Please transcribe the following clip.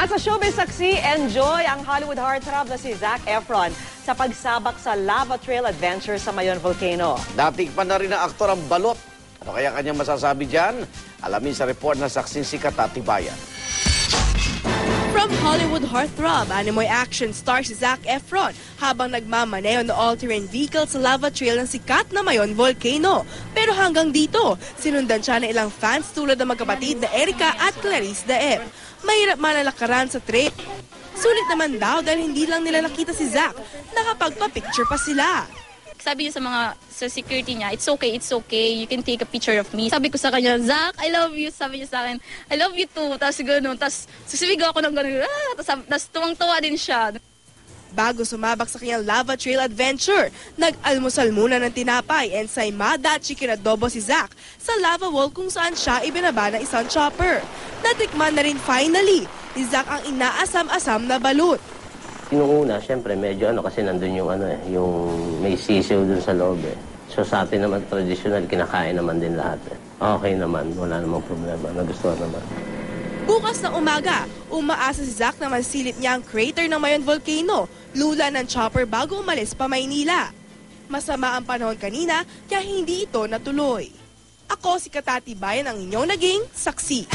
At sa showbiz saksi, enjoy ang Hollywood heartthrob na si Zac Efron sa pagsabak sa lava trail adventure sa Mayon Volcano. Natikpan na rin ng aktor ang balot. Ano kaya kanyang masasabi dyan? Alamin sa report na saksing si Katatibayan. From Hollywood heartthrob, animoy action star si Zac Efron habang nagmamaneho ng all-terrain vehicle sa lava trail ng sikat na Mayon Volcano. Pero hanggang dito, sinundan siya ng ilang fans tulad ng magkapatid na Erica at Clarice Daep. Mahirap manalakaran sa trail. Sulit naman daw dahil hindi lang nila nakita si Zac, nakapagpa-picture pa sila. Sabi niya sa security niya, it's okay, you can take a picture of me. Sabi ko sa kanya, Zac, I love you. Sabi niya sa akin, I love you too. Tapos gano'n, tapos susibigaw ako ng gano'n, tapos tuwang-tuwa din siya. Bago sumabak sa kanyang lava trail adventure, nag-almusal muna ng tinapay, ensaymada at chicken adobo si Zac sa lava wall kung saan siya ibinaba ng isang chopper. Natikman na rin finally ni Zac ang inaasam-asam na balut. Yung una, syempre, medyo kasi nandun yung yung may sisiw dun sa loob eh. So sa atin naman, traditional, kinakain naman din lahat eh. Okay naman, wala namang problema, nagustuhan naman. Bukas na umaga, umaasa si Zac na masilip niya ang crater ng Mayon Volcano, lula ng chopper bago umalis pa Maynila. Masama ang panahon kanina, kaya hindi ito natuloy. Ako si Katatibayan ang inyong naging saksi.